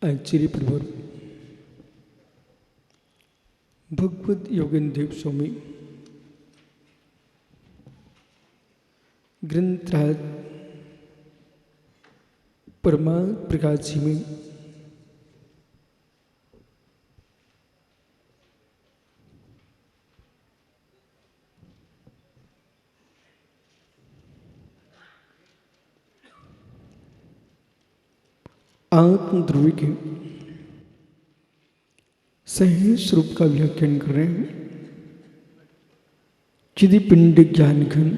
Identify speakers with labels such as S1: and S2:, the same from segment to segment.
S1: आचार्य प्रभुर भगवत योगेंद्र स्वामी ग्रंथराज परमा प्रकाश जी में आत्म ध्रुवी के सही स्वरूप का व्याख्यान कर रहे हैं। चिदि पिंड ज्ञान घन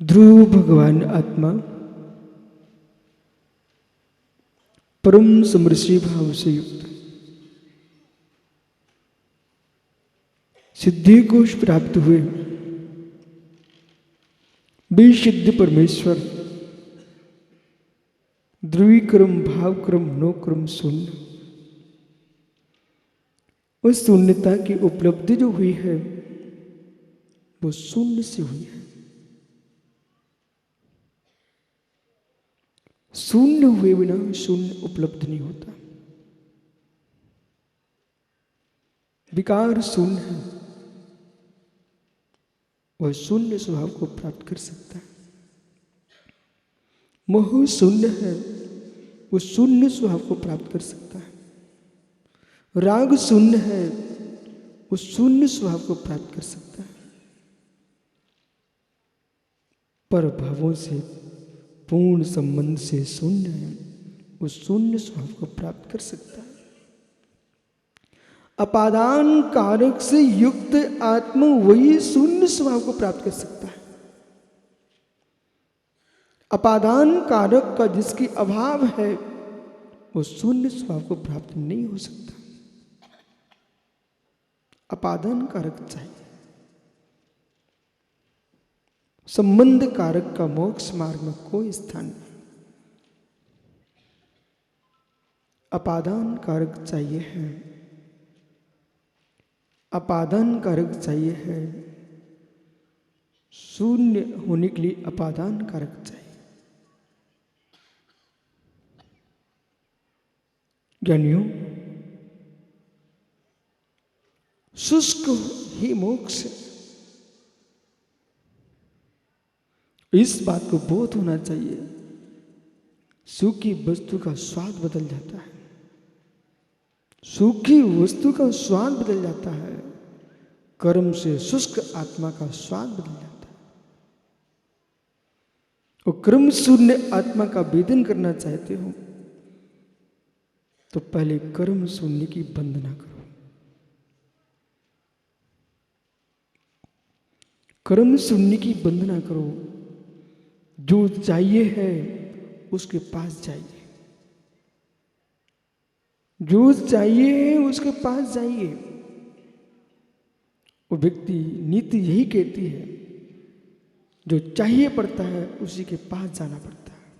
S1: ध्रुव भगवान आत्मा परम समरसी भाव से युक्त सिद्धि कोश प्राप्त हुए बेसिद्ध परमेश्वर ध्रुवीक्रम भावक्रम मनोक्रम शून्य। उस शून्यता की उपलब्धि जो हुई है वो शून्य से हुई है। शून्य हुए बिना शून्य उपलब्ध नहीं होता। विकार शून्य है, वह शून्य स्वभाव को प्राप्त कर सकता है। मोह शून्य है, वो शून्य स्वभाव को प्राप्त कर सकता है। राग शून्य है, वो शून्य स्वभाव को प्राप्त कर सकता है। पर भावों से पूर्ण संबंध से शून्य है, वो शून्य स्वभाव को प्राप्त कर सकता है। अपादान कारक से युक्त आत्मा वही शून्य स्वभाव को प्राप्त कर सकता है। अपादान कारक का जिसकी अभाव है वो शून्य स्वभाव को प्राप्त नहीं हो सकता। अपादान कारक चाहिए। संबंध कारक का मोक्ष मार्ग में कोई स्थान नहीं। अपादान कारक चाहिए है। अपादान कारक चाहिए है। शून्य होने के लिए अपादान कारक चाहिए। ज्ञानियों, शुष्क ही मोक्ष। इस बात को बोध होना चाहिए। सूखी वस्तु का स्वाद बदल जाता है। सूखी वस्तु का स्वाद बदल जाता है। कर्म से शुष्क आत्मा का स्वाद बदल जाता है। और कर्म शून्य आत्मा का वेदन करना चाहते हो तो पहले कर्म शून्य की वंदना करो। कर्म शून्य की वंदना करो। जो चाहिए है उसके पास जाइए। जो चाहिए है उसके पास जाइए। वो व्यक्ति नीति यही कहती है, जो चाहिए पड़ता है उसी के पास जाना पड़ता है।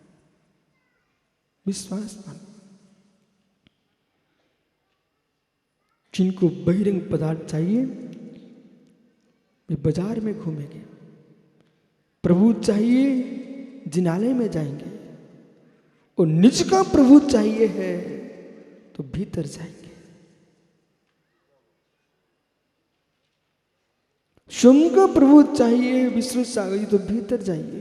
S1: विश्वास मानो। जिनको बहिरंग पदार्थ चाहिए वे बाजार में घूमेंगे। प्रभु चाहिए जिनालय में जाएंगे। और निज का प्रभु चाहिए है तो भीतर जाएंगे। स्वयं का प्रभु चाहिए विश्व सागर तो भीतर जाइए।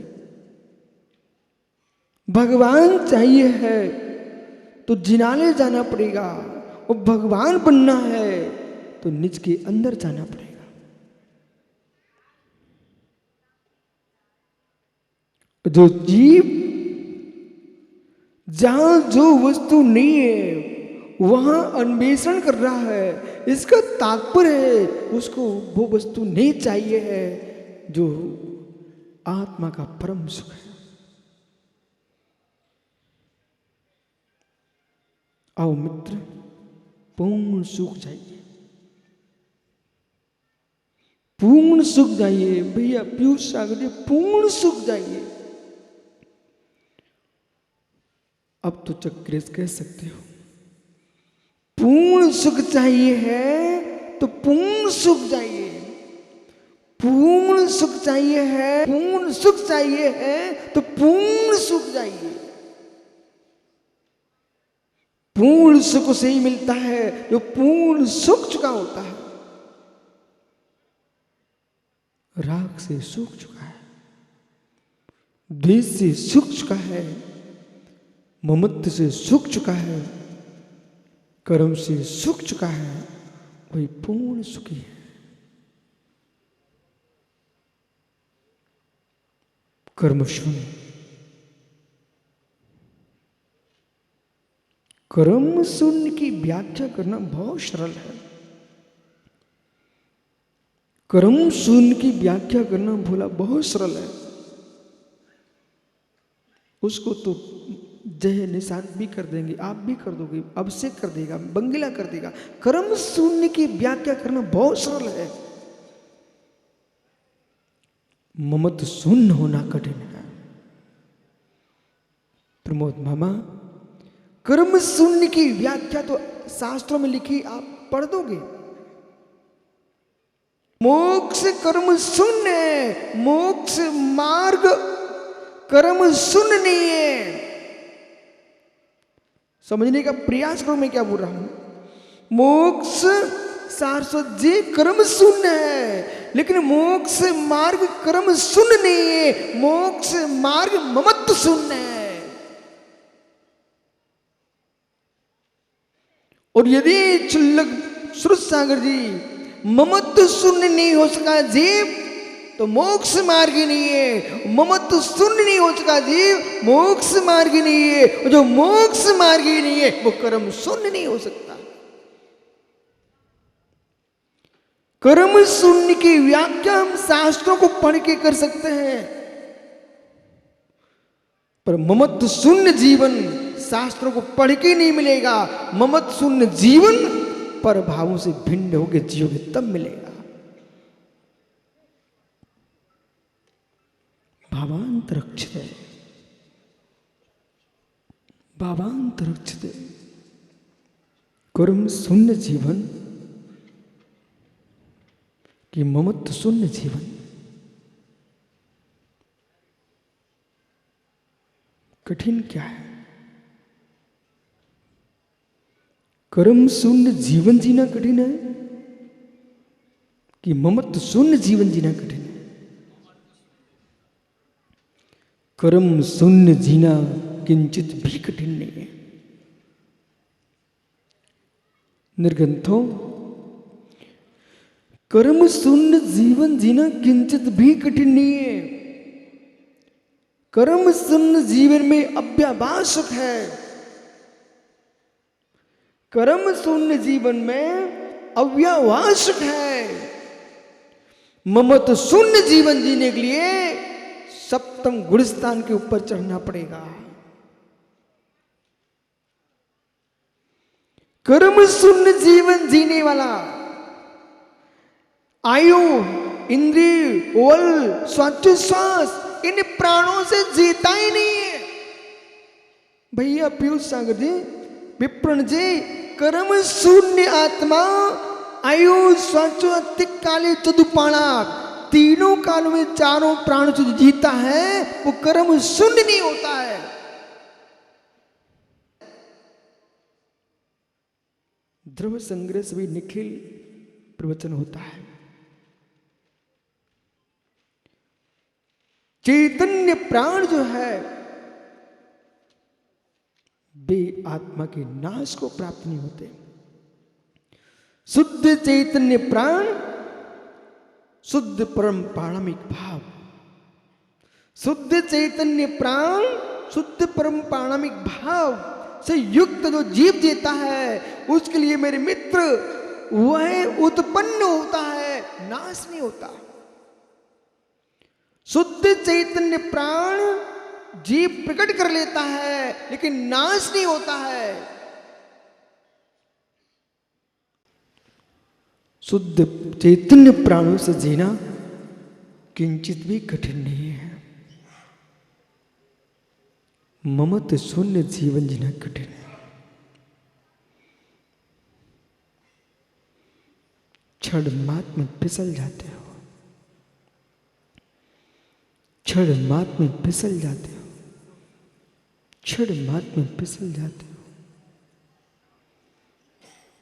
S1: भगवान चाहिए है तो जिनालय जाना पड़ेगा। और भगवान बनना है तो निज के अंदर जाना पड़ेगा। जो जीव जहां जो वस्तु नहीं है वहां अन्वेषण कर रहा है, इसका तात्पर्य है उसको वो वस्तु नहीं चाहिए है जो आत्मा का परम सुख है। आओ मित्र, पूर्ण सुख जाइए। पूर्ण सुख जाइए भैया। पीयूष सागर, पूर्ण सुख जाइए। अब तो चक्रेश कह सकते हो। पूर्ण सुख चाहिए है तो पूर्ण सुख जाइए। पूर्ण सुख चाहिए है, पूर्ण सुख चाहिए है तो पूर्ण सुख जाइए। पूर्ण सुख से ही मिलता है जो पूर्ण सूख चुका होता है। राग से सूख चुका है, द्वेष से सूख चुका है, ममत्व से सूख चुका है, कर्म से सूख चुका है, वही पूर्ण सुखी है। कर्म शून्य। कर्म शून्य की व्याख्या करना बहुत सरल है। कर्म शून्य की व्याख्या करना भोला बहुत सरल है। उसको तो जय निशान भी कर देंगे, आप भी कर दोगे, अभिषेक कर देगा, बंगला कर देगा। कर्म शून्य की व्याख्या करना बहुत सरल है। ममत्व शून्य होना कठिन है। प्रमोद मामा, कर्म शून्य की व्याख्या तो शास्त्रों में लिखी, आप पढ़ दोगे। मोक्ष कर्म शून्य है, मोक्ष मार्ग कर्म शून्य नहीं है। समझने का प्रयास करो मैं क्या बोल रहा हूं। मोक्ष शाश्वत जी कर्म शून्य है, लेकिन मोक्ष मार्ग कर्म शून्य नहीं है। मोक्ष मार्ग ममत्व शून्य है। और यदि चुल्लक श्रुत सागर जी ममत्व शून्य नहीं हो सका जीव तो मोक्ष मार्ग ही नहीं है। ममत्व शून्य नहीं हो सका जीव, मोक्ष मार्ग ही नहीं है। और जो मोक्ष मार्ग ही नहीं है वो कर्म शून्य नहीं हो सकता। कर्म शून्य की व्याख्या हम शास्त्रों को पढ़ के कर सकते हैं, पर ममत्व शून्य जीवन शास्त्रों को पढ़ के नहीं मिलेगा। ममत्व शून्य जीवन पर भावों से भिन्न होकर जियोगे तब मिलेगा। भावांतरक्षते, भावांतरक्षते। कर्म शून्य जीवन कि ममत्व शून्य जीवन, कठिन क्या है? कर्म शून्य जीवन जीना कठिन है कि ममत्व शून्य जीवन जीना कठिन है? कर्म शून्य जीना किंचित भी कठिन नहीं है। निर्ग्रंथों, कर्म शून्य जीवन जीना किंचित भी कठिन नहीं है। कर्म शून्य जीवन में अव्याभास सुख है। कर्म शून्य जीवन में अव्याभास सुख है। ममत्व शून्य जीवन जीने के लिए सप्तम गुणस्थान के ऊपर चढ़ना पड़ेगा। कर्म शून्य जीवन जीने वाला आयु, इंद्रिय, बल, श्वास इन प्राणों से जीता ही नहीं है। भैया पीयूष सागर जी, विप्रण जी, कर्म शून्य आत्मा आयु, श्वास, काले चतुपाणा तीनों कालों में चारों प्राणों से जीता है वो कर्म शून्य नहीं होता है। ध्रुव संग्रह से भी निखिल प्रवचन होता है। चैतन्य प्राण जो है वे आत्मा के नाश को प्राप्त नहीं होते। शुद्ध चैतन्य प्राण, शुद्ध परम पारमिक भाव, शुद्ध चैतन्य प्राण, शुद्ध परम पारमिक भाव से युक्त जो जीव जीता है उसके लिए मेरे मित्र वह उत्पन्न होता है, नाश नहीं होता। शुद्ध चैतन्य प्राण जीव प्रकट कर लेता है लेकिन नाश नहीं होता है। शुद्ध चैतन्य प्राणों से जीना किंचित भी कठिन नहीं है। ममत्व शून्य जीवन जीना कठिन है। क्षण मात्र में फिसल जाते हो, क्षण मात्र में फिसल जाते हो, क्षण मात्र में फिसल जाते हो।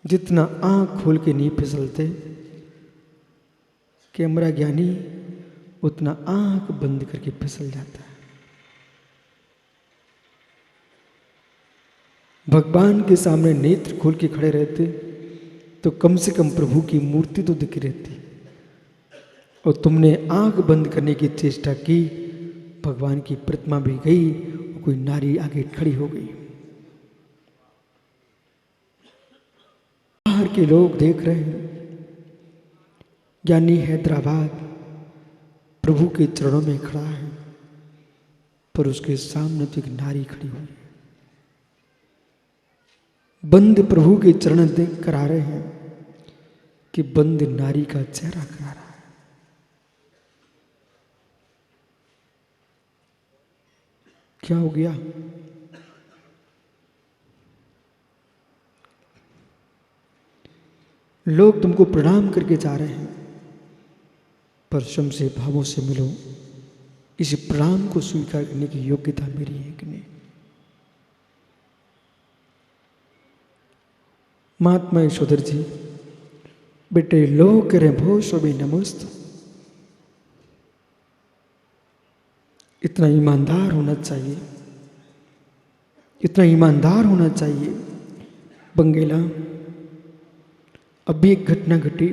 S1: जितना आंख खोल के नहीं फिसलते कैमरा ज्ञानी, उतना आंख बंद करके फिसल जाता है। भगवान के सामने नेत्र खोल के खड़े रहते तो कम से कम प्रभु की मूर्ति तो दिख रहती, और तुमने आंख बंद करने की चेष्टा की, भगवान की प्रतिमा भी गई और कोई नारी आगे खड़ी हो गई। बाहर के लोग देख रहे हैं, ज्ञानी हैदराबाद प्रभु के चरणों में खड़ा है, पर उसके सामने तो एक नारी खड़ी हुई है। बंद प्रभु के चरण देख कर आ रहे हैं कि बंद नारी का चेहरा करा रहा है। क्या हो गया? लोग तुमको प्रणाम करके जा रहे हैं, पर श्रम से भावों से मिलो। इस प्रणाम को स्वीकार करने की योग्यता मेरी है कि नहीं? महात्मा यशोधर जी, बेटे लोग कह रहे भो शोभे नमस्त, इतना ईमानदार होना चाहिए, इतना ईमानदार होना चाहिए। बंगेला, अभी एक घटना घटी।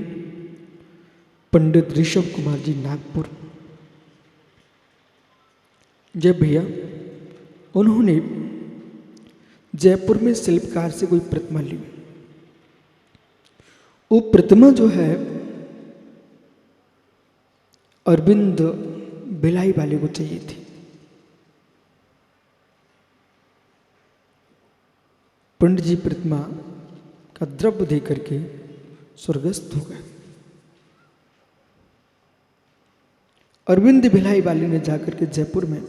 S1: पंडित ऋषभ कुमार जी नागपुर, जय भैया, उन्होंने जयपुर में शिल्पकार से कोई प्रतिमा ली। वो प्रतिमा जो है अरविंद भिलाई वाले को चाहिए थी। पंडित जी प्रतिमा का द्रव्य दे करके स्वर्गस्थ हो गए। अरविंद भिलाई वाले ने जाकर के जयपुर में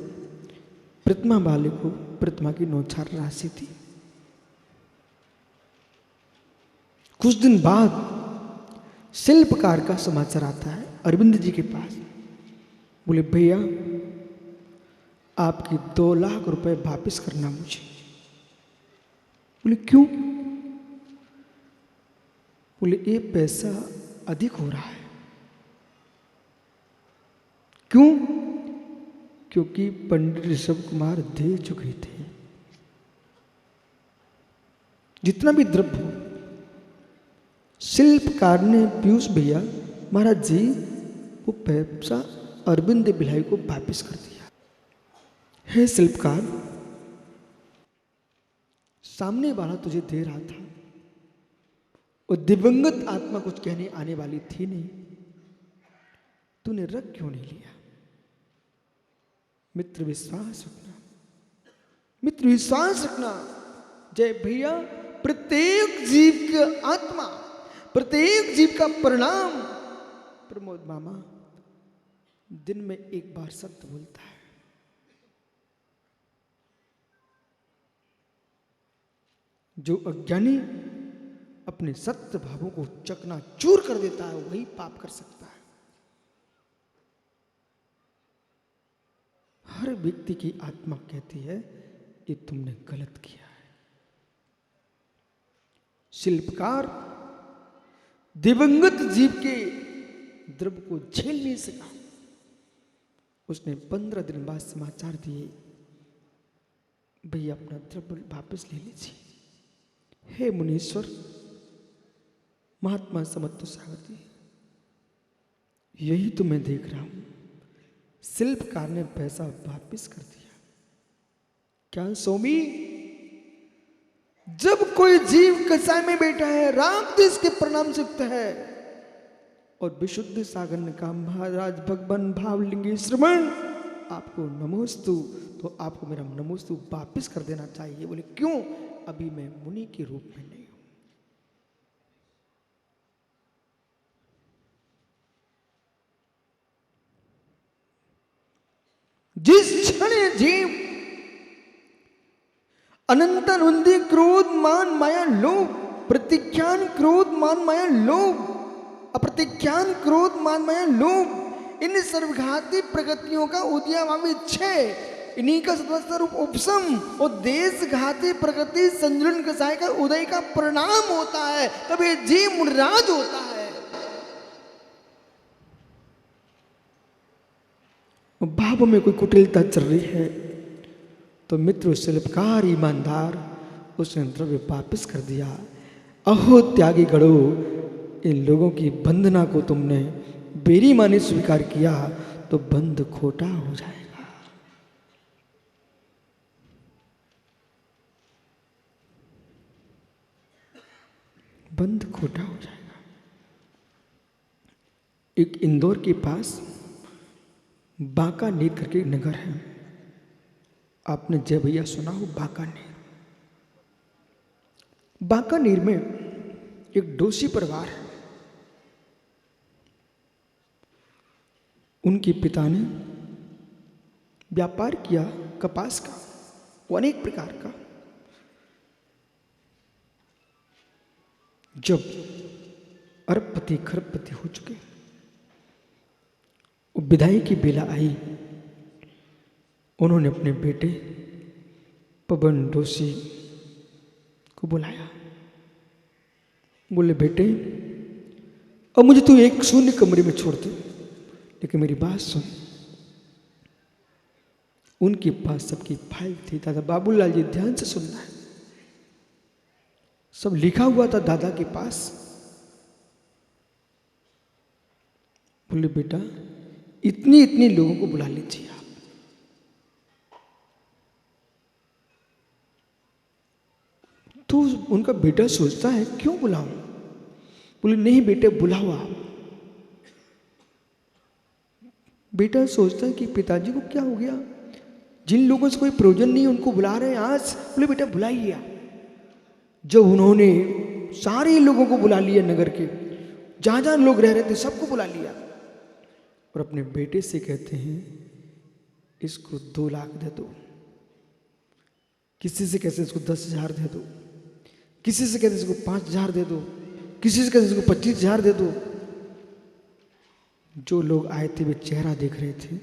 S1: प्रतिमा वाले को प्रतिमा की नौछार राशि थी। कुछ दिन बाद शिल्पकार का समाचार आता है अरविंद जी के पास। बोले भैया, आपकी 2 लाख रुपए वापस करना मुझे। बोले क्यों? बोले ये पैसा अधिक हो रहा है। क्यों? क्योंकि पंडित ऋषभ कुमार दे चुके थे। जितना भी द्रव्य हो, शिल्पकार ने पीयूष भैया महाराज जी वो पैसा अरविंद भिलाई को वापस कर दिया। हे शिल्पकार, सामने वाला तुझे दे रहा था, और दिवंगत आत्मा कुछ कहने आने वाली थी नहीं, तूने रख क्यों नहीं लिया? मित्र विश्वास रखना, मित्र विश्वास रखना। जय भैया, प्रत्येक जीव की आत्मा, प्रत्येक जीव का परिणाम, प्रमोद मामा, दिन में एक बार सत्य बोलता है। जो अज्ञानी अपने सत्य भावों को चकनाचूर कर देता है, वही पाप कर सकता है। हर व्यक्ति की आत्मा कहती है ये तुमने गलत किया है। शिल्पकार दिवंगत जीव के द्रव्य को झेल नहीं सका। उसने 15 दिन बाद समाचार दिए, भैया अपना द्रव्य वापस ले लीजिए। हे मुनीश्वर, महात्मा समत्व सागर जी, यही तो मैं देख रहा हूं, शिल्पकार ने पैसा वापस कर दिया। क्या स्वामी, जब कोई जीव कसाय में बैठा है, राग देश के परिणाम से युक्त है, और विशुद्ध सागर ने कहा महाराज भगवान भावलिंगी श्रवण आपको नमोस्तु, तो आपको मेरा नमोस्तु वापस कर देना चाहिए। बोले क्यों? अभी मैं मुनि के रूप में नहीं हूं। जिस क्षण जीव अनंत अनुंदी क्रोध मान माया लोभ, प्रतिज्ञान क्रोध मान माया लोभ, अप्रतिज्ञान क्रोध मान माया लोभ, इन सर्वघाती प्रगतियों का उद्यमावी क्षय इन्हीं का सत्वस्वरूप उपशम और देश घाती प्रकृति संजुलन कसाय का उदय का परिणाम होता है, तब ये जीव मुनिराज होता है। भाव में कोई कुटिलता चल रही है तो मित्र शिल्पकार ईमानदार उसने द्रव्य वापस कर दिया। अहो त्यागी गणो, इन लोगों की वंदना को तुमने बेरी माने स्वीकार किया तो बंध खोटा हो जाएगा। बंध खोटा हो जाएगा। एक इंदौर के पास बांकानेर करके नगर है, आपने जय भैया सुना हो बांकानेर। बांकानेर में एक डोसी परिवार है। उनके पिता ने व्यापार किया कपास का, वो अनेक प्रकार का। जब अरबपति खरबपति हो चुके, वो विदाई की बेला आई, उन्होंने अपने बेटे पवन डोसी को बुलाया। बोले बेटे, अब मुझे तू एक शून्य कमरे में छोड़ दे, लेकिन मेरी बात सुन। उनके पास सबकी फाइल थी। दादा बाबूलाल जी ध्यान से सुनना है, सब लिखा हुआ था दादा के पास। बोले बेटा, इतनी इतनी लोगों को बुला लीजिए आप। तो उनका बेटा सोचता है क्यों बुलाऊं? बोले नहीं बेटे, बुलाओ आप। बेटा सोचता है कि पिताजी को क्या हो गया, जिन लोगों से कोई प्रयोजन नहीं उनको बुला रहे हैं आज। बोले बेटा बुलाइए आप। जब उन्होंने सारे लोगों को बुला लिया, नगर के जहां जहां लोग रह रहे थे सबको बुला लिया, और अपने बेटे से कहते हैं इसको 2 लाख दे दो। किसी से कहते इसको 10,000 दे दो, किसी से कहते इसको 5,000 दे दो, किसी से कहते इसको 25,000 दे दो। जो लोग आए थे वे चेहरा देख रहे थे।